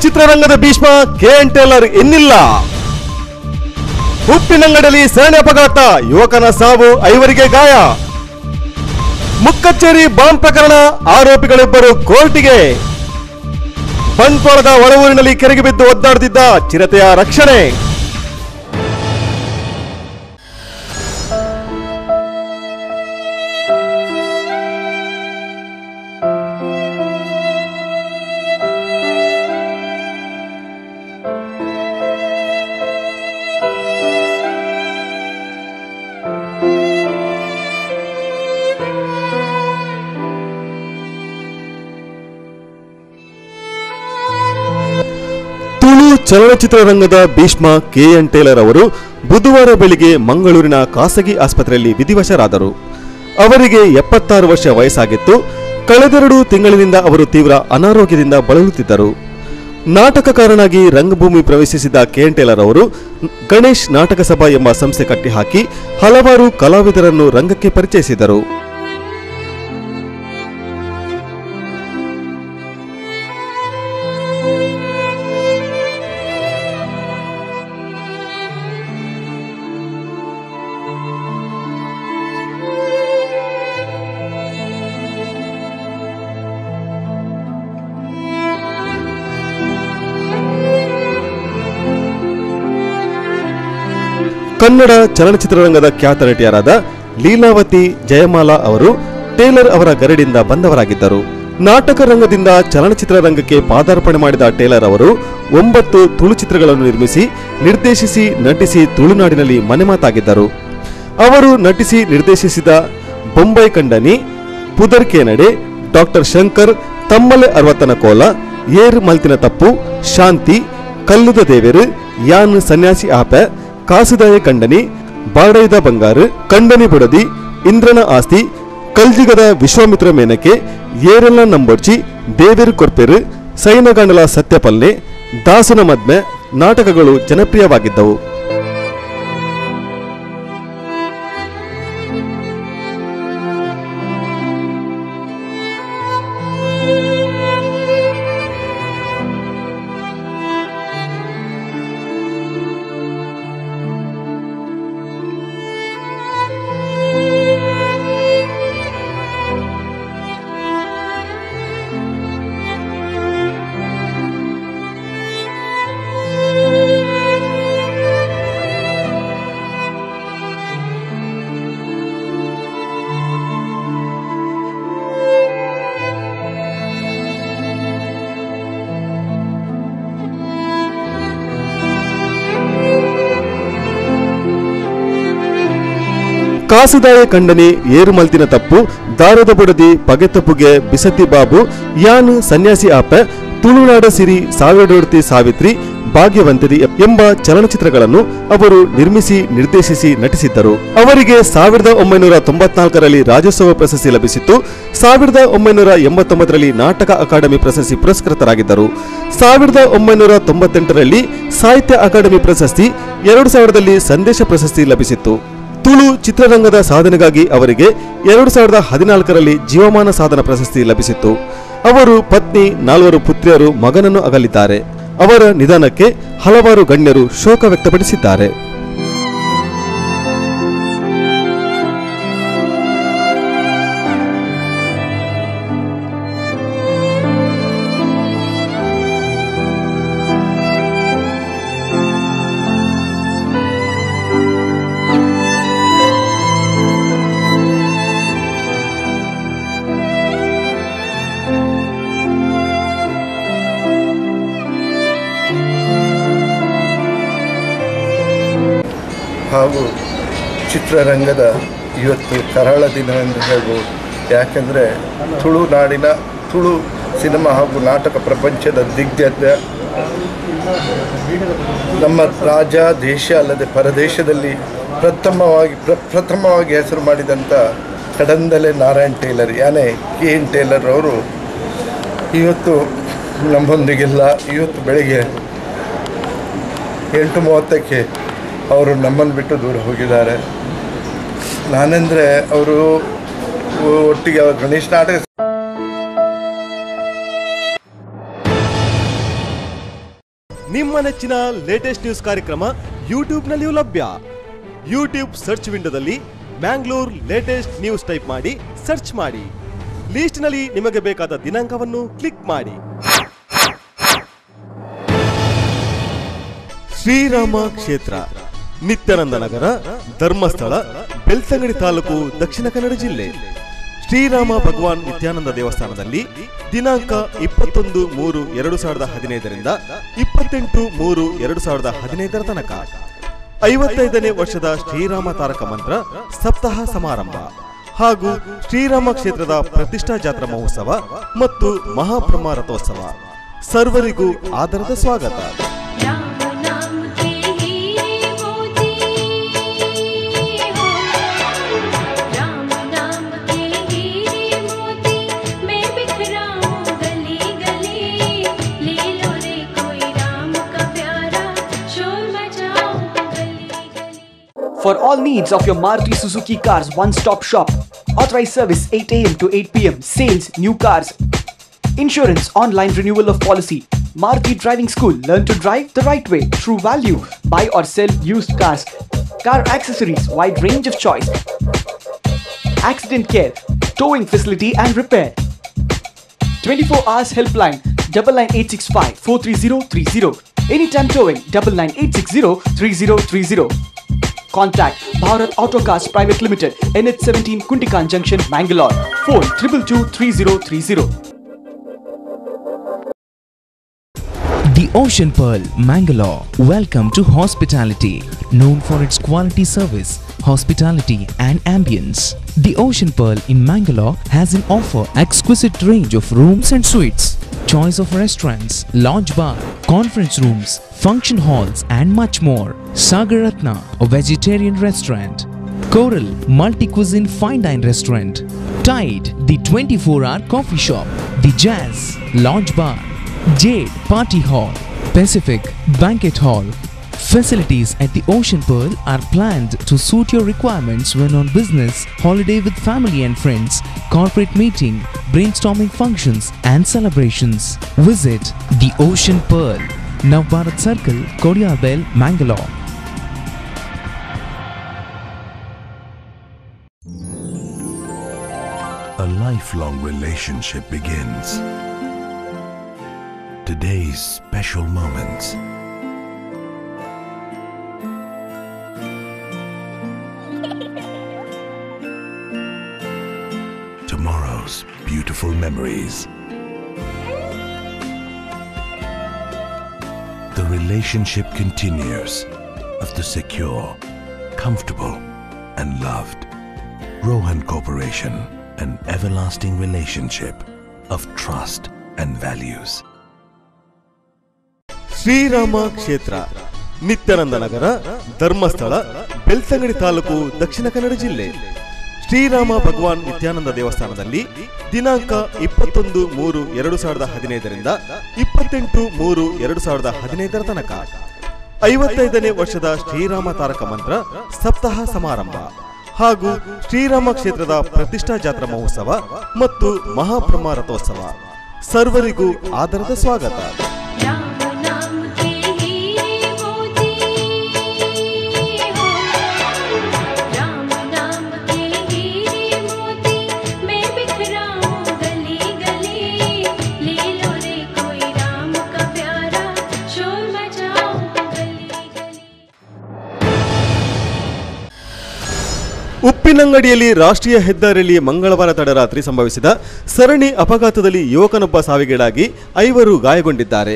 ಚಿತ್ರರಂಗದ Bhishma KN Taylor ಇನ್ನಿಲ್ಲ. ಉಪ್ಪಿನಂಗಡಿಯಲ್ಲಿ ಸರಣಿ ಅಪಘಾತ, ಯುವಕನ ಸಾವು, 5 ಗಾಯ. ಮುಕ್ಕಚ್ಚೇರಿ ಬಾಂಬ್ ಪ್ರಕರಣ, ಆರೋಪಿಗಳಿಬ್ಬರು ಕೋರ್ಟಿಗೆ. ಬಂಟ್ವಾಳದ ಒಳವೂರಿನಲ್ಲಿ ಕೆರೆಗೆ ಬಿದ್ದು ಒದ್ದಾಡುತ್ತಿದ್ದ ಚಿರತೆಯ ರಕ್ಷಣೆ. ತುಳು ಚಲನಚಿತ್ರರಂಗದ ಭೀಷ್ಮ KN ಟೇಲರ್ ಅವರು ಬುಧವಾರ ಬೆಳಿಗ್ಗೆ ಮಂಗಳೂರಿನ ಖಾಸಗಿ ಆಸ್ಪತ್ರೆಯಲ್ಲಿ ವಿಧಿವಶರಾದರು. ಅವರಿಗೆ 76 ವರ್ಷ ವಯಸ್ಸಾಗಿತ್ತು. ಕಳೆದೆರಡು ತಿಂಗಳಿನಿಂದ ಅವರು ತೀವ್ರ ಅನಾರೋಗ್ಯದಿಂದ ಬಳಲುತ್ತಿದ್ದರು. ನಾಟಕಕಾರನಾಗಿ ರಂಗಭೂಮಿ ಪ್ರವೇಶಿಸಿದ KN ಟೇಲರ್ ಅವರು ಗಣೇಶ್ ನಾಟಕ ಸಭಾ ಎಂಬ ಸಂಸ್ಥೆ ಕಟ್ಟಿಹಾಕಿ ಹಲವಾರು ಕಲಾವಿದರನ್ನು ರಂಗಕ್ಕೆ ಪರಿಚಯಿಸಿದರು. ಕನ್ನಡ ಚಲನಚಿತ್ರರಂಗದ ಖ್ಯಾತ ನಟಿಯರಾದ ಲೀಲಾವತಿ ಜಯಮಾಲಾ ಅವರು ಟೇಲರ್ ಅವರ ಗರಡಿಯಿಂದ ಬಂದವರಾಗಿದ್ದರು. ನಾಟಕ ರಂಗದಿಂದ ಚಲನಚಿತ್ರ ರಂಗಕ್ಕೆ ಪಾದಾರ್ಪಣೆ ಮಾಡಿದ ಟೇಲರ್ ಅವರು 9 ತುಳು ಚಿತ್ರಗಳನ್ನು ನಿರ್ಮಿಸಿ, ನಿರ್ದೇಶಿಸಿ, ನಟಿಸಿ ತುಳುನಾಡಿನಲ್ಲಿ ಮನೆಮಾತಾಗಿದ್ದರು. ಅವರು ನಟಿಸಿ ನಿರ್ದೇಶಿಸಿದ ಬೊಂಬೈ ಕಂಡನಿ, ಪುದರ್ಕೆ ನಡೆ, ಡಾಕ್ಟರ್ ಶಂಕರ್, ತಮ್ಮಲೆ 60ನ ಕೋಲ, ಏರ್ ಮಲ್ತಿನ ತಪ್ಪು, ಶಾಂತಿ, ಕಲ್ಲುದ ದೇವೇರು, ಯಾನ್ ಸನ್ಯಾಸಿ ಆಪೆ, ಕಾಸುದಾಯ ಕಂಡನಿ, ಬಾಡೈದ ಬಂಗಾರು, ಕಂಡನಿ ಬುಡದಿ, ಇಂದ್ರನ ಆಸ್ತಿ, ಕಲ್ಜಿಗದ ವಿಶ್ವಾಮಿತ್ರ ಮೇನಕೆ, ಏರೆಲ್ಲ ನಂಬೊಡ್ಚಿ, ದೇವೇರು ಕೊರ್ಪೆರು, ಸೈನಗಂಡಲ ಸತ್ಯಪಲ್ಲೆ, ದಾಸನ ಮದ್ಮೆ ನಾಟಕಗಳು ಜನಪ್ರಿಯವಾಗಿದ್ದವು. ಕಾಸುದಾಯ ಕಂಡನಿ, ಏರು ಮಲ್ತಿನ ತಪ್ಪು, ದಾರದ ಬುಡದಿ, ಪಗೆತಪ್ಪುಗೆ, ಬಿಸತಿ ಬಾಬು, ಯಾನು ಸನ್ಯಾಸಿ ಆಪೆ, ತುಳುನಾಡ ಸಿರಿ, ಸಾವಿರಡೊಡ್ತಿ ಸಾವಿತ್ರಿ, ಭಾಗ್ಯವಂತರಿ ಎಂಬ ಚಲನಚಿತ್ರಗಳನ್ನು ಅವರು ನಿರ್ಮಿಸಿ, ನಿರ್ದೇಶಿಸಿ, ನಟಿಸಿದ್ದರು. ಅವರಿಗೆ 1994ರಲ್ಲಿ ರಾಜ್ಯೋತ್ಸವ ಪ್ರಶಸ್ತಿ ಲಭಿಸಿತ್ತು. 1989ರಲ್ಲಿ ನಾಟಕ ಅಕಾಡೆಮಿ ಪ್ರಶಸ್ತಿ ಪುರಸ್ಕೃತರಾಗಿದ್ದರು. 1998ರಲ್ಲಿ ಸಾಹಿತ್ಯ ಅಕಾಡೆಮಿ ಪ್ರಶಸ್ತಿ, 2000ರಲ್ಲಿ ಸಂದೇಶ ಪ್ರಶಸ್ತಿ ಲಭಿಸಿತ್ತು. ತುಳು ಚಿತ್ರರಂಗದ ಸಾಧನೆಗಾಗಿ ಅವರಿಗೆ 2014ರಲ್ಲಿ ಜೀವಮಾನ ಸಾಧನ ಪ್ರಶಸ್ತಿ ಲಭಿಸಿತ್ತು. ಅವರು ಪತ್ನಿ, 4 ಪುತ್ರಿಯರು, ಮಗನನ್ನು ಅಗಲಿದ್ದಾರೆ. ಅವರ ನಿಧನಕ್ಕೆ ಹಲವಾರು ಗಣ್ಯರು ಶೋಕ ವ್ಯಕ್ತಪಡಿಸಿದ್ದಾರೆ. ಹಾಗೂ ಚಿತ್ರರಂಗದ ಇವತ್ತು ಕರಾಳ ದಿನ ಎಂದು ಹೇಳ್ಬೋದು. ಯಾಕೆಂದರೆ ತುಳುನಾಡಿನ ತುಳು ಸಿನಿಮಾ ಹಾಗೂ ನಾಟಕ ಪ್ರಪಂಚದ ದಿಗ್ಗಜ, ನಮ್ಮ ರಾಜ್ಯ, ದೇಶ ಅಲ್ಲದೆ ಪರದೇಶದಲ್ಲಿ ಪ್ರಥಮವಾಗಿ ಹೆಸರು ಮಾಡಿದಂಥ ಕಡಂದಲೆ ನಾರಾಯಣ್ ಟೇಲರ್ ಯಾನೇ KN ಟೇಲರ್ ಅವರು ಇವತ್ತು ನಮ್ಮೊಂದಿಗಿಲ್ಲ. ಇವತ್ತು ಬೆಳಿಗ್ಗೆ 8:30ಕ್ಕೆ ಅವರು ನಮ್ಮನ್ನು ಬಿಟ್ಟು ದೂರ ಹೋಗಿದ್ದಾರೆ. ನಾನೆಂದರೆ ಅವರು ಒಟ್ಟಿಗೆ ಗಣೇಶ ನಾಟಕ ನಿಮ್ಮ ನೆಚ್ಚಿನ ಲೇಟೆಸ್ಟ್ ನ್ಯೂಸ್ ಕಾರ್ಯಕ್ರಮ ಯೂಟ್ಯೂಬ್ನಲ್ಲಿಯೂ ಲಭ್ಯ. ಯೂಟ್ಯೂಬ್ ಸರ್ಚ್ ವಿಂಡೋದಲ್ಲಿ ಮ್ಯಾಂಗ್ಳೂರ್ ಲೇಟೆಸ್ಟ್ ನ್ಯೂಸ್ ಟೈಪ್ ಮಾಡಿ ಸರ್ಚ್ ಮಾಡಿ. ಲೀಸ್ಟ್ನಲ್ಲಿ ನಿಮಗೆ ಬೇಕಾದ ದಿನಾಂಕವನ್ನು ಕ್ಲಿಕ್ ಮಾಡಿ. ಶ್ರೀರಾಮ ಕ್ಷೇತ್ರ, ನಿತ್ಯಾನಂದ ನಗರ, ಧರ್ಮಸ್ಥಳ, ಬೆಳ್ತಂಗಡಿ ತಾಲೂಕು, ದಕ್ಷಿಣ ಕನ್ನಡ ಜಿಲ್ಲೆ. ಶ್ರೀರಾಮ ಭಗವಾನ್ ನಿತ್ಯಾನಂದ ದೇವಸ್ಥಾನದಲ್ಲಿ ದಿನಾಂಕ 21/3/2015 ರಿಂದ 28/3/2015 ತನಕ 55ನೇ ವರ್ಷದ ಶ್ರೀರಾಮ ತಾರಕ ಮಂತ್ರ ಸಪ್ತಾಹ ಸಮಾರಂಭ ಹಾಗೂ ಶ್ರೀರಾಮ ಕ್ಷೇತ್ರದ ಪ್ರತಿಷ್ಠಾ ಜಾತ್ರಾ ಮಹೋತ್ಸವ ಮತ್ತು ಮಹಾಬ್ರಹ್ಮ ರಥೋತ್ಸವ. ಸರ್ವರಿಗೂ ಆದರದ ಸ್ವಾಗತ. For all needs of your Maruti Suzuki cars, one-stop shop. Authorized service 8 a.m. to 8 p.m. Sales, new cars. Insurance, online renewal of policy. Maruti Driving School. Learn to drive the right way. True value. Buy or sell used cars. Car accessories, wide range of choice. Accident care, towing facility and repair. 24 hours helpline 99865 43030. Anytime towing 99860 3030. Contact Bharat Autocars Private Limited, NH17 Kuntikan Junction, Mangalore. Phone 222-3030. The Ocean Pearl, Mangalore. Welcome to hospitality. Known for its quality service, hospitality and ambience. The Ocean Pearl in Mangalore has an offer exquisite range of rooms and suites. Choice of restaurants, lounge bar, conference rooms, function halls and much more. Sagaratna, a vegetarian restaurant. Coral, multi-cuisine fine dine restaurant. Tide, the 24-hour coffee shop. The Jazz, lounge bar. Jade, party hall. Pacific, banquet hall. Facilities at the Ocean Pearl are planned to suit your requirements when on business, holiday with family and friends, corporate meeting, brainstorming functions and celebrations. Visit the Ocean Pearl, Navbharat Circle, Kodiyarbel, Mangalore. A lifelong relationship begins. Today's special moments. Tomorrow's beautiful memories. The relationship continues of the secure, comfortable and loved. Rohan Corporation, an everlasting relationship of trust and values. Shriram ಕ್ಷೇತ್ರ, ನಿತ್ಯಾನಂದ ನಗರ, ಧರ್ಮಸ್ಥಳ, ಬೆಳ್ತಂಗಡಿ ತಾಲೂಕು, ದಕ್ಷಿಣ ಕನ್ನಡ ಜಿಲ್ಲೆ. ಶ್ರೀರಾಮ ಭಗವಾನ್ ನಿತ್ಯಾನಂದ ದೇವಸ್ಥಾನದಲ್ಲಿ ದಿನಾಂಕ 21/3/2015 ರಿಂದ 28/3/2015 ತನಕ 55ನೇ ವರ್ಷದ ಶ್ರೀರಾಮ ತಾರಕ ಮಂತ್ರ ಸಪ್ತಾಹ ಸಮಾರಂಭ ಹಾಗೂ ಶ್ರೀರಾಮ ಕ್ಷೇತ್ರದ ಪ್ರತಿಷ್ಠಾ ಜಾತ್ರಾ ಮಹೋತ್ಸವ ಮತ್ತು ಮಹಾಬ್ರಹ್ಮ ರಥೋತ್ಸವ. ಸರ್ವರಿಗೂ ಆದರದ ಸ್ವಾಗತ. ಉಪ್ಪಿನಂಗಡಿಯಲ್ಲಿ ರಾಷ್ಟ್ರೀಯ ಹೆದ್ದಾರಿಯಲ್ಲಿ ಮಂಗಳವಾರ ತಡರಾತ್ರಿ ಸಂಭವಿಸಿದ ಸರಣಿ ಅಪಘಾತದಲ್ಲಿ ಯುವಕನೊಬ್ಬ ಸಾವಿಗೀಡಾಗಿ 5 ಗಾಯಗೊಂಡಿದ್ದಾರೆ.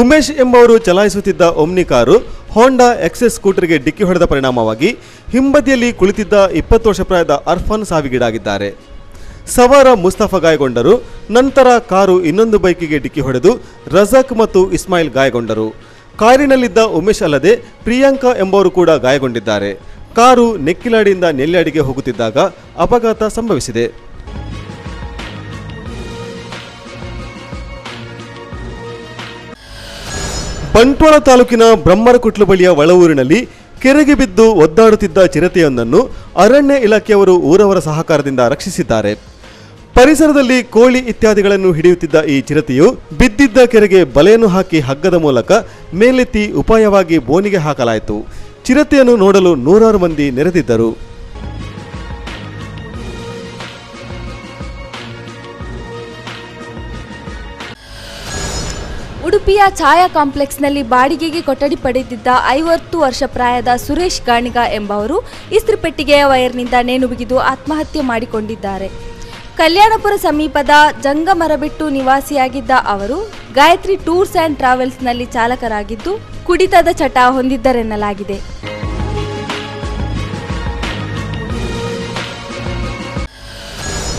ಉಮೇಶ್ ಎಂಬುವರು ಚಲಾಯಿಸುತ್ತಿದ್ದ ಒಮ್ನಿ ಕಾರು ಹೋಂಡಾ ಎಕ್ಸೆಸ್ ಸ್ಕೂಟರ್ಗೆ ಡಿಕ್ಕಿ ಹೊಡೆದ ಪರಿಣಾಮವಾಗಿ ಹಿಂಬದಿಯಲ್ಲಿ ಕುಳಿತಿದ್ದ 20 ವರ್ಷ ಪ್ರಾಯದ ಅರ್ಫಾನ್ ಸಾವಿಗೀಡಾಗಿದ್ದಾರೆ. ಸವಾರ ಮುಸ್ತಫಾ ಗಾಯಗೊಂಡರು. ನಂತರ ಕಾರು ಇನ್ನೊಂದು ಬೈಕಿಗೆ ಡಿಕ್ಕಿ ಹೊಡೆದು ರಜಾಕ್ ಮತ್ತು ಇಸ್ಮಾಯಿಲ್ ಗಾಯಗೊಂಡರು. ಕಾರಿನಲ್ಲಿದ್ದ ಉಮೇಶ್ ಅಲ್ಲದೆ ಪ್ರಿಯಾಂಕಾ ಎಂಬುವರು ಕೂಡ ಗಾಯಗೊಂಡಿದ್ದಾರೆ. ಕಾರು ನೆಕ್ಕಿಲಾಡಿಯಿಂದ ನೆಲ್ಯಾಡಿಗೆ ಹೋಗುತ್ತಿದ್ದಾಗ ಅಪಘಾತ ಸಂಭವಿಸಿದೆ. ಬಂಟ್ವಾಳ ತಾಲೂಕಿನ ಬ್ರಹ್ಮರಕುಟ್ಲು ಬಳಿಯ ಒಳಊರಿನಲ್ಲಿ ಕೆರೆಗೆ ಬಿದ್ದು ಒದ್ದಾಡುತ್ತಿದ್ದ ಚಿರತೆಯೊಂದನ್ನು ಅರಣ್ಯ ಇಲಾಖೆಯವರು ಊರವರ ಸಹಕಾರದಿಂದ ರಕ್ಷಿಸಿದ್ದಾರೆ. ಪರಿಸರದಲ್ಲಿ ಕೋಳಿ ಇತ್ಯಾದಿಗಳನ್ನು ಹಿಡಿಯುತ್ತಿದ್ದ ಈ ಚಿರತೆಯು ಬಿದ್ದಿದ್ದ ಕೆರೆಗೆ ಬಲೆಯನ್ನು ಹಾಕಿ ಹಗ್ಗದ ಮೂಲಕ ಮೇಲೆತ್ತಿ ಉಪಾಯವಾಗಿ ಬೋನಿಗೆ ಹಾಕಲಾಯಿತು. ಚಿರತೆಯನ್ನು ನೋಡಲು ನೂರಾರು ಮಂದಿ ನೆರೆದಿದ್ದರು. ಉಡುಪಿಯ ಛಾಯಾ ಕಾಂಪ್ಲೆಕ್ಸ್ನಲ್ಲಿ ಬಾಡಿಗೆಗೆ ಕೊಠಡಿ ಪಡೆದಿದ್ದ 50 ವರ್ಷ ಪ್ರಾಯದ ಸುರೇಶ್ ಗಾಣಿಗ ಎಂಬವರು ಇಸ್ತ್ರಿಪೆಟ್ಟಿಗೆಯ ವೈರ್ನಿಂದ ನೇಣು ಬಿಗಿದು ಆತ್ಮಹತ್ಯೆ ಮಾಡಿಕೊಂಡಿದ್ದಾರೆ. ಕಲ್ಯಾಣಪುರ ಸಮೀಪದ ಜಂಗಮರಬಿಟ್ಟು ನಿವಾಸಿಯಾಗಿದ್ದ ಅವರು ಗಾಯತ್ರಿ ಟೂರ್ಸ್ ಆ್ಯಂಡ್ ಟ್ರಾವೆಲ್ಸ್ನಲ್ಲಿ ಚಾಲಕರಾಗಿದ್ದು ಕುಡಿತದ ಚಟ ಹೊಂದಿದ್ದರೆನ್ನಲಾಗಿದೆ.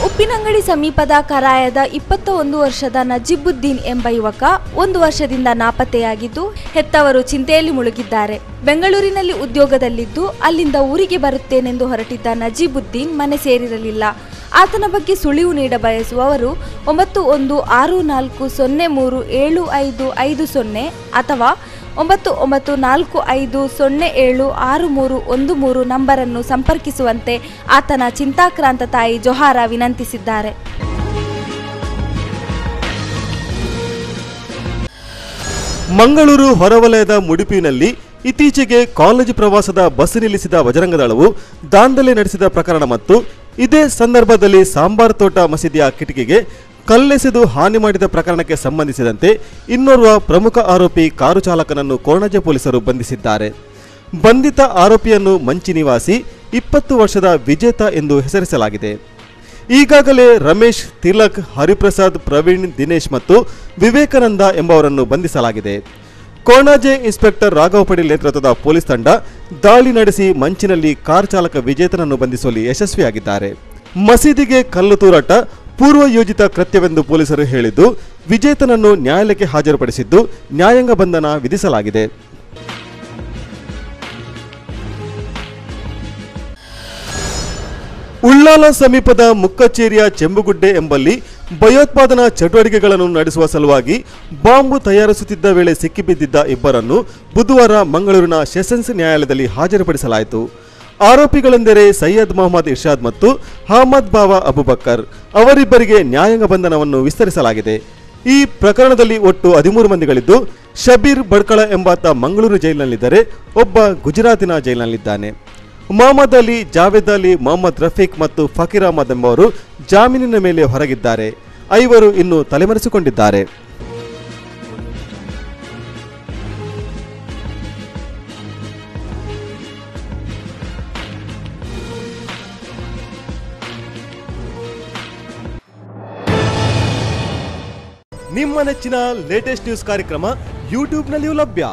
ಉಪ್ಪಿನಂಗಡಿ ಸಮೀಪದ ಕರಾಯದ 21 ವರ್ಷದ ನಜೀಬುದ್ದೀನ್ ಎಂಬ ಯುವಕ 1 ವರ್ಷದಿಂದ ನಾಪತ್ತೆಯಾಗಿದ್ದು ಹೆತ್ತವರು ಚಿಂತೆಯಲ್ಲಿ ಮುಳುಗಿದ್ದಾರೆ. ಬೆಂಗಳೂರಿನಲ್ಲಿ ಉದ್ಯೋಗದಲ್ಲಿದ್ದು ಅಲ್ಲಿಂದ ಊರಿಗೆ ಬರುತ್ತೇನೆಂದು ಹೊರಟಿದ್ದ ನಜೀಬುದ್ದೀನ್ ಮನೆ ಸೇರಿರಲಿಲ್ಲ. ಆತನ ಬಗ್ಗೆ ಸುಳಿವು ನೀಡ ಬಯಸುವವರು 9144037550 ಅಥವಾ 9945076313 ನಂಬರನ್ನು ಸಂಪರ್ಕಿಸುವಂತೆ ಆತನ ಚಿಂತಾಕ್ರಾಂತ ತಾಯಿ ಜೊಹಾರ ವಿನಂತಿಸಿದ್ದಾರೆ. ಮಂಗಳೂರು ಹೊರವಲಯದ ಮುಡಿಪಿನಲ್ಲಿ ಇತ್ತೀಚೆಗೆ ಕಾಲೇಜು ಪ್ರವಾಸದ ಬಸ್ ನಿಲ್ಲಿಸಿದ ಬಜರಂಗದಳವು ದಾಂಧಲೆ ನಡೆಸಿದ ಪ್ರಕರಣ ಮತ್ತು ಇದೇ ಸಂದರ್ಭದಲ್ಲಿ ಸಾಂಬಾರ್ ತೋಟ ಮಸೀದಿಯ ಕಿಟಕಿಗೆ ಕಲ್ಲೆಸೆದು ಹಾನಿ ಮಾಡಿದ ಪ್ರಕರಣಕ್ಕೆ ಸಂಬಂಧಿಸಿದಂತೆ ಇನ್ನೋರ್ವ ಪ್ರಮುಖ ಆರೋಪಿ ಕಾರು ಚಾಲಕನನ್ನು ಕೊಣಾಜೆ ಪೊಲೀಸರು ಬಂಧಿಸಿದ್ದಾರೆ. ಬಂಧಿತ ಆರೋಪಿಯನ್ನು ಮಂಚಿ ನಿವಾಸಿ 20 ವರ್ಷದ ವಿಜೇತ ಎಂದು ಹೆಸರಿಸಲಾಗಿದೆ. ಈಗಾಗಲೇ ರಮೇಶ್, ತಿಲಕ್, ಹರಿಪ್ರಸಾದ್, ಪ್ರವೀಣ್, ದಿನೇಶ್ ಮತ್ತು ವಿವೇಕಾನಂದ ಎಂಬವರನ್ನು ಬಂಧಿಸಲಾಗಿದೆ. ಕೊಣಾಜೆ ಇನ್ಸ್ಪೆಕ್ಟರ್ ರಾಘವ್ ಪಟೇಲ್ ನೇತೃತ್ವದ ಪೊಲೀಸ್ ತಂಡ ದಾಳಿ ನಡೆಸಿ ಮಂಚಿನಲ್ಲಿ ಕಾರ್ ಚಾಲಕ ವಿಜೇತನನ್ನು ಬಂಧಿಸುವಲ್ಲಿ ಯಶಸ್ವಿಯಾಗಿದ್ದಾರೆ. ಮಸೀದಿಗೆ ಕಲ್ಲು ತೂರಾಟ ಪೂರ್ವ ಯೋಜಿತ ಕೃತ್ಯವೆಂದು ಪೊಲೀಸರು ಹೇಳಿದ್ದು, ವಿಜೇತನನ್ನು ನ್ಯಾಯಾಲಯಕ್ಕೆ ಹಾಜರುಪಡಿಸಿದ್ದು ನ್ಯಾಯಾಂಗ ಬಂಧನ ವಿಧಿಸಲಾಗಿದೆ. ಉಳ್ಳಾಲ ಸಮೀಪದ ಮುಕ್ಕಚೇರಿಯ ಚೆಂಬುಗುಡ್ಡೆ ಎಂಬಲ್ಲಿ ಭಯೋತ್ಪಾದನಾ ಚಟುವಟಿಕೆಗಳನ್ನು ನಡೆಸುವ ಸಲುವಾಗಿ ಬಾಂಬು ತಯಾರಿಸುತ್ತಿದ್ದ ವೇಳೆ ಸಿಕ್ಕಿಬಿದ್ದಿದ್ದ ಇಬ್ಬರನ್ನು ಬುಧವಾರ ಮಂಗಳೂರಿನ ಸೆಷನ್ಸ್ ನ್ಯಾಯಾಲಯದಲ್ಲಿ ಹಾಜರುಪಡಿಸಲಾಯಿತು. ಆರೋಪಿಗಳೆಂದರೆ ಸೈಯದ್ ಮೊಹಮ್ಮದ್ ಇರ್ಷಾದ್ ಮತ್ತು ಅಹಮದ್ ಬಾವಾ ಅಬುಬಕ್ಕರ್. ಅವರಿಬ್ಬರಿಗೆ ನ್ಯಾಯಾಂಗ ಬಂಧನವನ್ನು ವಿಸ್ತರಿಸಲಾಗಿದೆ. ಈ ಪ್ರಕರಣದಲ್ಲಿ ಒಟ್ಟು 13 ಮಂದಿಗಳಿದ್ದು, ಶಬೀರ್ ಬಡ್ಕಳ ಎಂಬಾತ ಮಂಗಳೂರು ಜೈಲಿನಲ್ಲಿದ್ದರೆ ಒಬ್ಬ ಗುಜರಾತಿನ ಜೈಲಿನಲ್ಲಿದ್ದಾನೆ. ಮೊಹಮ್ಮದ್ ಅಲಿ, ಜಾವೇದ್ ಅಲಿ, ಮೊಹಮ್ಮದ್ ರಫೀಕ್ ಮತ್ತು ಫಕೀರ್ ಅಹಮದ್ ಎಂಬವರು ಜಾಮೀನಿನ ಮೇಲೆ ಹೊರಗಿದ್ದಾರೆ. 5 ಇನ್ನೂ ತಲೆಮರೆಸಿಕೊಂಡಿದ್ದಾರೆ. ನಿಮ್ಮ ನೆಚ್ಚಿನ ಲೇಟೆಸ್ಟ್ ನ್ಯೂಸ್ ಕಾರ್ಯಕ್ರಮ ಯೂಟ್ಯೂಬ್ನಲ್ಲಿಯೂ ಲಭ್ಯ.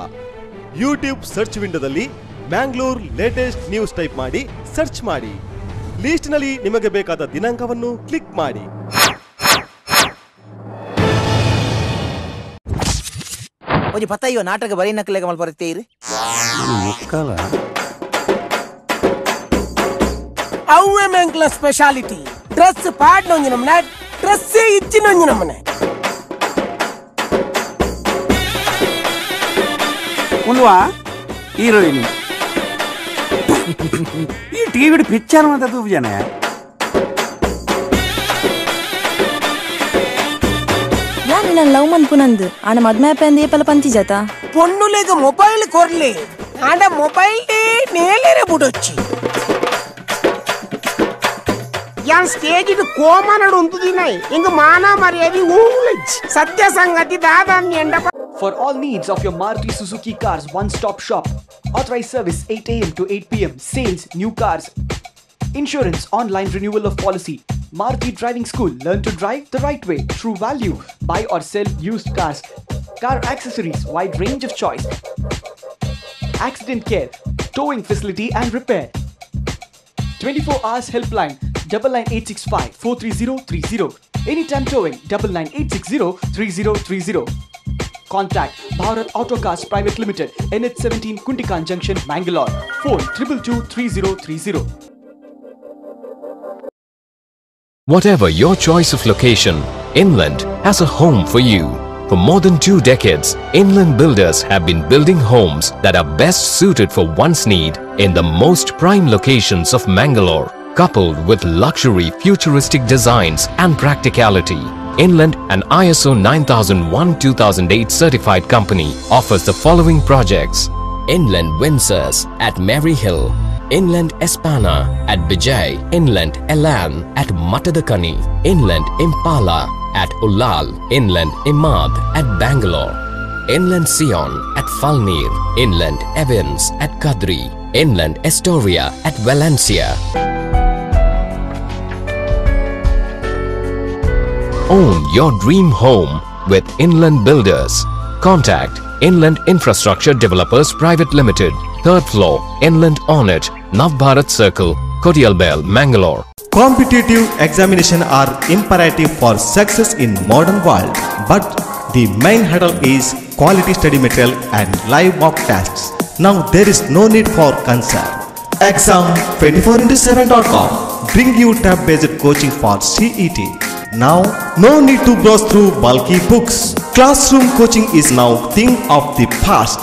ಯೂಟ್ಯೂಬ್ ಸರ್ಚ್ ವಿಂಡೋದಲ್ಲಿ ಮ್ಯಾಂಗ್ಳೂರ್ ಲೇಟೆಸ್ಟ್ ನ್ಯೂಸ್ ಟೈಪ್ ಮಾಡಿ ಸರ್ಚ್ ಮಾಡಿ. ಲಿಸ್ಟ್ನಲ್ಲಿ ನಿಮಗೆ ಬೇಕಾದ ದಿನಾಂಕವನ್ನು ಕ್ಲಿಕ್ ಮಾಡಿ. ಒಂದು ಪತ್ತಾಯಿಯೋ ನಾಟಕ ಬರೀ ನಕ್ಕಲೆಗ ಮಲ್ಪರುತ್ತೀರಿ ಅವ್ವೆ ಮೆಂಕ್ಲ ಸ್ಪೆಷಾಲಿಟಿ ಡ್ರೆಸ್ ಪಾಡ್ನೊಂಜಿ ನಮ್ಮನೆ ಡ್ರೆಸ್ಸೇ ಇಚ್ಚಿನೊಂಜಿ ನಮ್ಮನೆ ಉಲ್ವಾ ಹೀರೋಯಿನ್ ಈ ಟಿವಿ ಪಿಕ್ಚರ್ ಮಾತ್ರ ತೂಜನ ಯಾರು ನನ್ನ ಲವ್ ಮನ್ಪುನಂದು ಆನ ಮದ್ಮೆ ಪೆಂದು ಏಪಲ ಪಂಚಿ ಜಾತ పొన్నులేక మొబైల్ కొర్లే ఆడ మొబైల్ నేలేరే బుడొచ్చి యాన్ స్టేజ్ ఇది కోమనడు ఉంటుంది నై ఇంక మానా మర్యాది ఊలెజ్ సత్య సంగతి దాదాన్ని ఎండ. For all needs of your Maruti Suzuki cars, one-stop shop. Authorized service 8 a.m. to 8 p.m. Sales, new cars. Insurance, online renewal of policy. Maruti Driving School. Learn to drive the right way. True value. Buy or sell used cars. Car accessories. Wide range of choice. Accident care. Towing facility and repair. 24 hours helpline. 99865 43030. Anytime towing. 99860 3030. Contact Bharat Auto Cars Private Limited, NH17 Kuntikan Junction, Mangalore. Phone 222-3030. Whatever your choice of location, Inland has a home for you. For more than 2 decades, Inland Builders have been building homes that are best suited for one's need in the most prime locations of Mangalore. coupled with luxury futuristic designs and practicality. Inland, an ISO 9001-2008 certified company, offers the following projects: Inland Windsors at Mary Hill, Inland Espana at Bijay, Inland Elan at Matadakani, Inland Impala at Ullal, Inland Imad at Bangalore, Inland Sion at Falnir, Inland Evans at Kadri, Inland Astoria at Valencia. Own your dream home with Inland Builders. Contact Inland Infrastructure Developers Private Limited, 3rd floor, Inland Ornate, Navbharat Circle, Kotialbel, Mangalore. Competitive examination are imperative for success in modern world, but the main hurdle is quality study material and live mock tests. Now there is no need for concern. Exam24x7.com bring you tab-based coaching for CET. Now, no need to browse through bulky books. Classroom coaching is now thing of the past.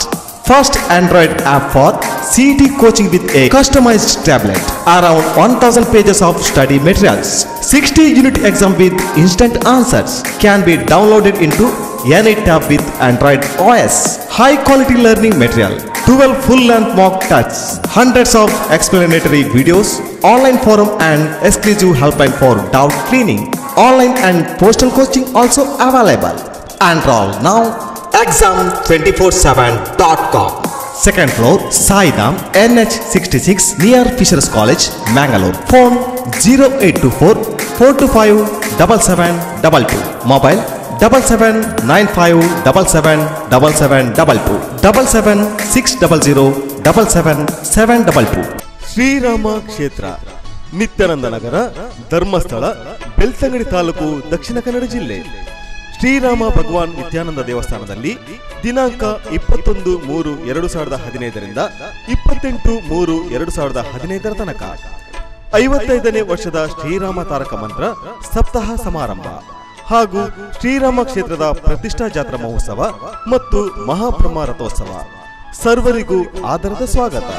First Android app for CET coaching with a customized tablet. Around 1000 pages of study materials. 60 unit exam with instant answers can be downloaded into any tab with Android OS. High quality learning material. 12 full-length mock tests. Hundreds of explanatory videos. Online forum and exclusive helpline for doubt clearing. Online and postal coaching also available. Enroll now. Exam247.com. Second floor, Saidam, NH66 near Fishers College, Mangalore. Phone 0824 425 7722. Mobile 7795777722 77600 77722. Shriram ಕ್ಷೇತ್ರ, ನಿತ್ಯಾನಂದ ನಗರ, ಧರ್ಮಸ್ಥಳ, ಬೆಳ್ತಂಗಡಿ ತಾಲೂಕು, ದಕ್ಷಿಣ ಕನ್ನಡ ಜಿಲ್ಲೆ. ಶ್ರೀರಾಮ ಭಗವಾನ್ ನಿತ್ಯಾನಂದ ದೇವಸ್ಥಾನದಲ್ಲಿ ದಿನಾಂಕ 21-3-2015 ರಿಂದ 28-3-2015 ತನಕ 55ನೇ ವರ್ಷದ ಶ್ರೀರಾಮ ತಾರಕ ಮಂತ್ರ ಸಪ್ತಾಹ ಸಮಾರಂಭ ಹಾಗೂ ಶ್ರೀರಾಮ ಕ್ಷೇತ್ರದ ಪ್ರತಿಷ್ಠಾ ಜಾತ್ರಾ ಮಹೋತ್ಸವ ಮತ್ತು ಮಹಾಬ್ರಹ್ಮ ರಥೋತ್ಸವ. ಸರ್ವರಿಗೂ ಆದರದ ಸ್ವಾಗತ.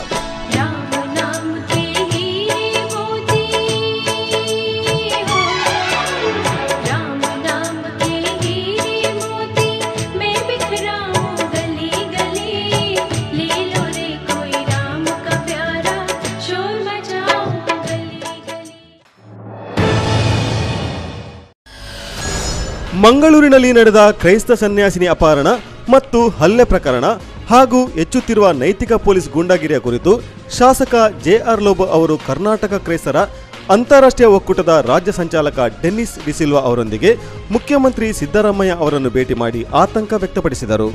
ಮಂಗಳೂರಿನಲ್ಲಿ ನಡೆದ ಕ್ರೈಸ್ತ ಸನ್ಯಾಸಿನಿ ಅಪಹರಣ ಮತ್ತು ಹಲ್ಲೆ ಪ್ರಕರಣ ಹಾಗೂ ಹೆಚ್ಚುತ್ತಿರುವ ನೈತಿಕ ಪೊಲೀಸ್ ಗೂಂಡಾಗಿರಿಯ ಕುರಿತು ಶಾಸಕ ಜೆಆರ್ ಲೋಬೋ ಅವರು ಕರ್ನಾಟಕ ಕ್ರೈಸ್ತರ ಅಂತಾರಾಷ್ಟ್ರೀಯ ಒಕ್ಕೂಟದ ರಾಜ್ಯ ಸಂಚಾಲಕ ಡೆನ್ನಿಸ್ ಡಿಸಿಲ್ವಾ ಅವರೊಂದಿಗೆ ಮುಖ್ಯಮಂತ್ರಿ ಸಿದ್ದರಾಮಯ್ಯ ಅವರನ್ನು ಭೇಟಿ ಮಾಡಿ ಆತಂಕ ವ್ಯಕ್ತಪಡಿಸಿದರು.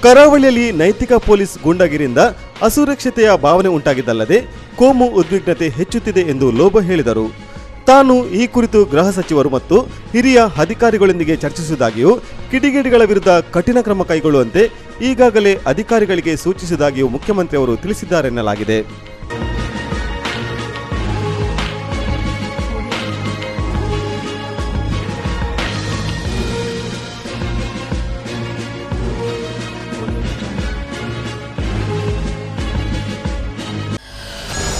ಕರಾವಳಿಯಲ್ಲಿ ನೈತಿಕ ಪೊಲೀಸ್ ಗೂಂಡಾಗಿರಿಯಿಂದ ಅಸುರಕ್ಷತೆಯ ಭಾವನೆ ಉಂಟಾಗಿದ್ದಲ್ಲದೆ ಕೋಮು ಉದ್ವಿಗ್ನತೆ ಹೆಚ್ಚುತ್ತಿದೆ ಎಂದು ಲೋಬೋ ಹೇಳಿದರು. ತಾನು ಈ ಕುರಿತು ಗೃಹ ಸಚಿವರು ಮತ್ತು ಹಿರಿಯ ಅಧಿಕಾರಿಗಳೊಂದಿಗೆ ಚರ್ಚಿಸುವುದಾಗಿಯೂ ಕಿಡಿಗೇಡಿಗಳ ವಿರುದ್ಧ ಕಠಿಣ ಕ್ರಮ ಕೈಗೊಳ್ಳುವಂತೆ ಈಗಾಗಲೇ ಅಧಿಕಾರಿಗಳಿಗೆ ಸೂಚಿಸುವುದಾಗಿಯೂ ಮುಖ್ಯಮಂತ್ರಿ ಅವರು ತಿಳಿಸಿದ್ದಾರೆನ್ನಲಾಗಿದೆ.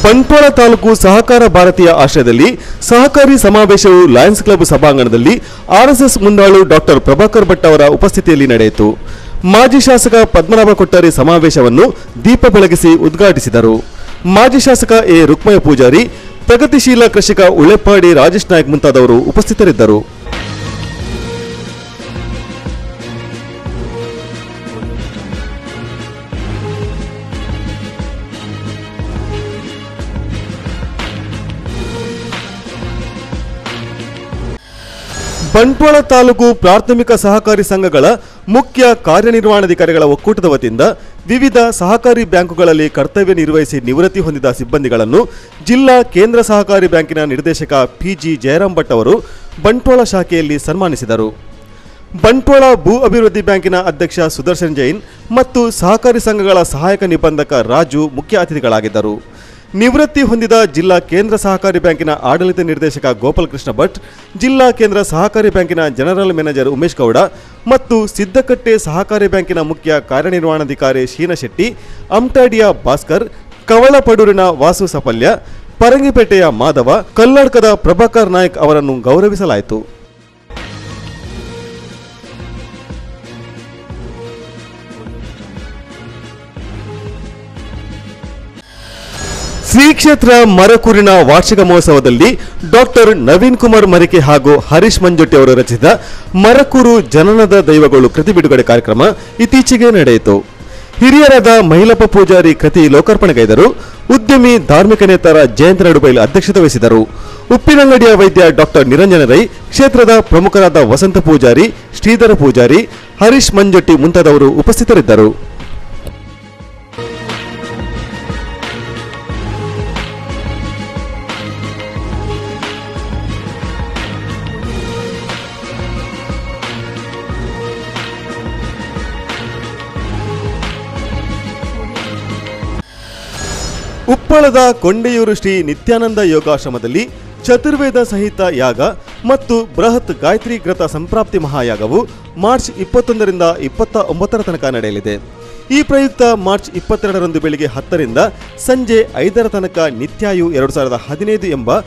ಬಂಟ್ವಾಳ ತಾಲೂಕು ಸಹಕಾರ ಭಾರತೀಯ ಆಶ್ರಯದಲ್ಲಿ ಸಹಕಾರಿ ಸಮಾವೇಶವು ಲಯನ್ಸ್ ಕ್ಲಬ್ ಸಭಾಂಗಣದಲ್ಲಿ ಆರ್ಎಸ್ಎಸ್ ಮುಂದಾಳು ಡಾಕ್ಟರ್ ಪ್ರಭಾಕರ್ ಭಟ್ ಅವರ ಉಪಸ್ಥಿತಿಯಲ್ಲಿ ನಡೆಯಿತು. ಮಾಜಿ ಶಾಸಕ ಪದ್ಮನಾಭ ಕೊಟ್ಟಾರಿ ಸಮಾವೇಶವನ್ನು ದೀಪ ಬೆಳಗಿಸಿ ಉದ್ಘಾಟಿಸಿದರು. ಮಾಜಿ ಶಾಸಕ ಎ ರುಕ್ಮಯ್ಯ ಪೂಜಾರಿ, ಪ್ರಗತಿಶೀಲ ಕೃಷಿಕ ಉಳೆಪ್ಪಾಡಿ ರಾಜೇಶ್ ನಾಯ್ಕ್ ಮುಂತಾದವರು ಉಪಸ್ಥಿತರಿದ್ದರು. ಬಂಟ್ವಾಳ ತಾಲೂಕು ಪ್ರಾಥಮಿಕ ಸಹಕಾರಿ ಸಂಘಗಳ ಮುಖ್ಯ ಕಾರ್ಯನಿರ್ವಹಣಾಧಿಕಾರಿಗಳ ಒಕ್ಕೂಟದ ವತಿಯಿಂದ ವಿವಿಧ ಸಹಕಾರಿ ಬ್ಯಾಂಕುಗಳಲ್ಲಿ ಕರ್ತವ್ಯ ನಿರ್ವಹಿಸಿ ನಿವೃತ್ತಿ ಹೊಂದಿದ ಸಿಬ್ಬಂದಿಗಳನ್ನು ಜಿಲ್ಲಾ ಕೇಂದ್ರ ಸಹಕಾರಿ ಬ್ಯಾಂಕಿನ ನಿರ್ದೇಶಕ ಪಿಜಿ ಜಯರಾಮ್ ಭಟ್ ಅವರು ಬಂಟ್ವಾಳ ಶಾಖೆಯಲ್ಲಿ ಸನ್ಮಾನಿಸಿದರು. ಬಂಟ್ವಾಳ ಭೂ ಅಭಿವೃದ್ಧಿ ಬ್ಯಾಂಕಿನ ಅಧ್ಯಕ್ಷ ಸುದರ್ಶನ್ ಜೈನ್ ಮತ್ತು ಸಹಕಾರಿ ಸಂಘಗಳ ಸಹಾಯಕ ನಿಬಂಧಕ ರಾಜು ಮುಖ್ಯ ಅತಿಥಿಗಳಾಗಿದ್ದರು. ನಿವೃತ್ತಿ ಹೊಂದಿದ ಜಿಲ್ಲಾ ಕೇಂದ್ರ ಸಹಕಾರಿ ಬ್ಯಾಂಕಿನ ಆಡಳಿತ ನಿರ್ದೇಶಕ ಗೋಪಾಲಕೃಷ್ಣ ಭಟ್, ಜಿಲ್ಲಾ ಕೇಂದ್ರ ಸಹಕಾರಿ ಬ್ಯಾಂಕಿನ ಜನರಲ್ ಮ್ಯಾನೇಜರ್ ಉಮೇಶ್ ಗೌಡ ಮತ್ತು ಸಿದ್ದಕಟ್ಟೆ ಸಹಕಾರಿ ಬ್ಯಾಂಕಿನ ಮುಖ್ಯ ಕಾರ್ಯನಿರ್ವಹಣಾಧಿಕಾರಿ ಶೀನಾ ಶೆಟ್ಟಿ, ಅಮ್ಟಾಡಿಯ ಭಾಸ್ಕರ್, ಕವಳಪಡೂರಿನ ವಾಸು ಸಪಲ್ಯ, ಪರಂಗಿಪೇಟೆಯ ಮಾಧವ, ಕಲ್ಲಡ್ಕದ ಪ್ರಭಾಕರ್ ನಾಯಕ್ ಅವರನ್ನು ಗೌರವಿಸಲಾಯಿತು. ಶ್ರೀ ಕ್ಷೇತ್ರ ಮರಕೂರಿನ ವಾರ್ಷಿಕ ಮಹೋತ್ಸವದಲ್ಲಿ ಡಾಕ್ಟರ್ ನವೀನ್ ಕುಮಾರ್ ಮರಿಕೆ ಹಾಗೂ ಹರೀಶ್ ಮಂಜುಟ್ಟಿ ಅವರು ರಚಿಸಿದ ಮರಕೂರು ಜನನದ ದೈವಗಳು ಕೃತಿ ಬಿಡುಗಡೆ ಕಾರ್ಯಕ್ರಮ ಇತ್ತೀಚೆಗೆ ನಡೆಯಿತು. ಹಿರಿಯರಾದ ಮೈಲಪ್ಪ ಪೂಜಾರಿ ಕೃತಿ ಲೋಕಾರ್ಪಣೆಗೈದರು. ಉದ್ಯಮಿ ಧಾರ್ಮಿಕ ನೇತರ ಜಯಂತ ನಡುಬೈಲ್ ಅಧ್ಯಕ್ಷತೆ ವಹಿಸಿದರು. ಉಪ್ಪಿನಂಗಡಿಯ ವೈದ್ಯ ಡಾಕ್ಟರ್ ನಿರಂಜನ ರೈ, ಕ್ಷೇತ್ರದ ಪ್ರಮುಖರಾದ ವಸಂತ ಪೂಜಾರಿ, ಶ್ರೀಧರ ಪೂಜಾರಿ, ಹರೀಶ್ ಮಂಜುಟ್ಟಿ ಮುಂತಾದವರು ಉಪಸ್ಥಿತರಿದ್ದರು. ಉಪ್ಪಳದ ಕೊಂಡೆಯೂರು ಶ್ರೀ ನಿತ್ಯಾನಂದ ಯೋಗಾಶ್ರಮದಲ್ಲಿ ಚತುರ್ವೇದ ಸಹಿತ ಯಾಗ ಮತ್ತು ಬೃಹತ್ ಗಾಯತ್ರಿ ಗ್ರತ ಸಂಪ್ರಾಪ್ತಿ ಮಹಾಯಾಗವು ಮಾರ್ಚ್ 21ರಿಂದ 29ರ ತನಕ ನಡೆಯಲಿದೆ. ಈ ಪ್ರಯುಕ್ತ ಮಾರ್ಚ್ 22ರಂದು ಬೆಳಿಗ್ಗೆ 10ರಿಂದ ಸಂಜೆ 5ರ ತನಕ ನಿತ್ಯಾಯು 2015 ಎಂಬ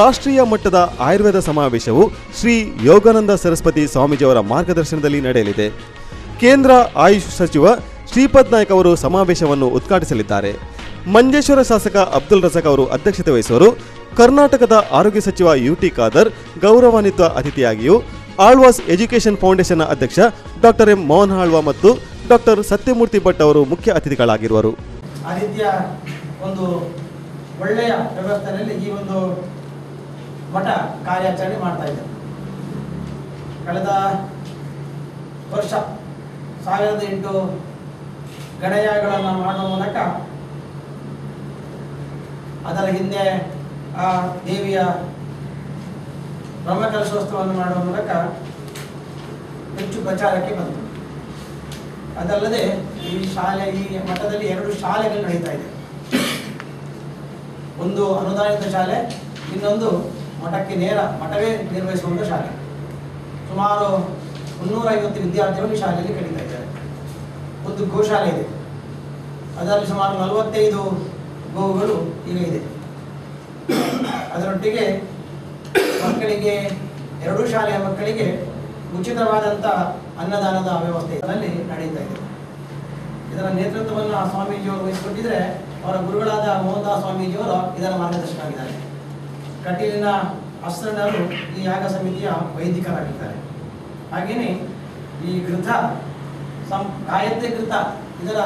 ರಾಷ್ಟ್ರೀಯ ಮಟ್ಟದ ಆಯುರ್ವೇದ ಸಮಾವೇಶವು ಶ್ರೀ ಯೋಗಾನಂದ ಸರಸ್ವತಿ ಸ್ವಾಮೀಜಿಯವರ ಮಾರ್ಗದರ್ಶನದಲ್ಲಿ ನಡೆಯಲಿದೆ. ಕೇಂದ್ರ ಆಯುಷ್ ಸಚಿವ ಶ್ರೀಪದ್ ನಾಯ್ಕ್ ಅವರು ಸಮಾವೇಶವನ್ನು ಉದ್ಘಾಟಿಸಲಿದ್ದಾರೆ. ಮಂಜೇಶ್ವರ ಶಾಸಕ ಅಬ್ದುಲ್ ರಜಾಕ್ ಅವರು ಅಧ್ಯಕ್ಷತೆ ವಹಿಸುವರು. ಕರ್ನಾಟಕದ ಆರೋಗ್ಯ ಸಚಿವ ಯುಟಿ ಖಾದರ್ ಗೌರವಾನ್ವಿತ ಅತಿಥಿಯಾಗಿಯೂ, ಆಳ್ವಾಸ್ ಎಜುಕೇಷನ್ ಫೌಂಡೇಶನ್ನ ಅಧ್ಯಕ್ಷ ಡಾಕ್ಟರ್ ಎಂ ಮೋಹನ್ ಆಳ್ವಾ ಮತ್ತು ಡಾಕ್ಟರ್ ಸತ್ಯಮೂರ್ತಿ ಭಟ್ ಅವರು ಮುಖ್ಯ ಅತಿಥಿಗಳಾಗಿರುವರು. ಆ ರೀತಿಯ ಒಂದು ಒಳ್ಳೆಯ ವ್ಯವಸ್ಥೆಯಲ್ಲಿ ಈ ಒಂದು ಮಠ ಕಾರ್ಯಾಚರಣೆ ಮಾಡ್ತಾ ಇದೆ. ಕಳೆದ ವರ್ಷ 1008 ಗಣಯಾಗಗಳನ್ನು ಮಾಡುವ ಮೂಲಕ ಅದರ ಹಿಂದೆ ಆ ದೇವಿಯ ಬ್ರಹ್ಮಕಲಶೋತ್ಸವವನ್ನು ಮಾಡುವ ಮೂಲಕ ಹೆಚ್ಚು ಪ್ರಚಾರಕ್ಕೆ ಬಂತು. ಅದಲ್ಲದೆ ಈ ಮಠದಲ್ಲಿ 2 ಶಾಲೆಗಳು ನಡೀತಾ ಇದೆ. ಒಂದು ಅನುದಾನಿತ ಶಾಲೆ, ಇನ್ನೊಂದು ಮಠವೇ ನಿರ್ವಹಿಸುವಂಥ ಶಾಲೆ. ಸುಮಾರು 350 ವಿದ್ಯಾರ್ಥಿಗಳು ಈ ಶಾಲೆಯಲ್ಲಿ ಕಲಿತಾ ಇದ್ದಾರೆ. ಒಂದು ಗೋಶಾಲೆ ಇದೆ, ಅದರಲ್ಲಿ ಸುಮಾರು 45 ಗೋವುಗಳು ಈಗ ಇದೆ. ಅದರೊಟ್ಟಿಗೆ ಮಕ್ಕಳಿಗೆ 2 ಶಾಲೆಯ ಮಕ್ಕಳಿಗೆ ಉಚಿತವಾದಂಥ ಅನ್ನದಾನದ ವ್ಯವಸ್ಥೆ ಇದರಲ್ಲಿ ನಡೀತಾ ಇದೆ. ಇದರ ನೇತೃತ್ವವನ್ನು ಸ್ವಾಮೀಜಿಯವರು ವಹಿಸಿಕೊಂಡಿದ್ದರೆ ಅವರ ಗುರುಗಳಾದ ಮೋಹನ್ ದಾಸ್ ಸ್ವಾಮೀಜಿಯವರು ಇದರ ಮಾರ್ಗದರ್ಶಕರಾಗಿದ್ದಾರೆ. ಕಟೀಲಿನ ಅಸ್ರಣ್ಣರು ಈ ಯಾಗ ಸಮಿತಿಯ ವೈದಿಕರಾಗಿದ್ದಾರೆ. ಹಾಗೆಯೇ ಈ ಘೃತ ಗಾಯತ್ರಿ ಘೃತ ಇದರ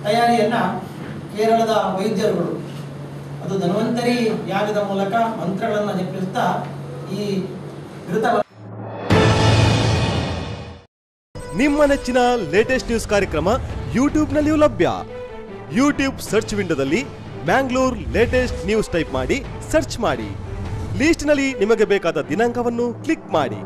ತಯಾರಿಯನ್ನು ಕೇರಳದ ವೈದ್ಯರುಗಳು ಅದು ಧನ್ವಂತರಿ ಯಾಗದ ಮೂಲಕ ಮಂತ್ರಗಳನ್ನು ಜಪಿಸುತ್ತಾ ಈ ಘೃತ. ನಿಮ್ಮ ನೆಚ್ಚಿನ ಲೇಟೆಸ್ಟ್ ನ್ಯೂಸ್ ಕಾರ್ಯಕ್ರಮ ಯೂಟ್ಯೂಬ್ನಲ್ಲಿಯೂ ಲಭ್ಯ. ಯೂಟ್ಯೂಬ್ ಸರ್ಚ್ ವಿಂಡೋದಲ್ಲಿ ಮ್ಯಾಂಗ್ಳೂರ್ ಲೇಟೆಸ್ಟ್ ನ್ಯೂಸ್ ಟೈಪ್ ಮಾಡಿ ಸರ್ಚ್ ಮಾಡಿ. ಲೀಸ್ಟ್ನಲ್ಲಿ ನಿಮಗೆ ಬೇಕಾದ ದಿನಾಂಕವನ್ನು ಕ್ಲಿಕ್ ಮಾಡಿ.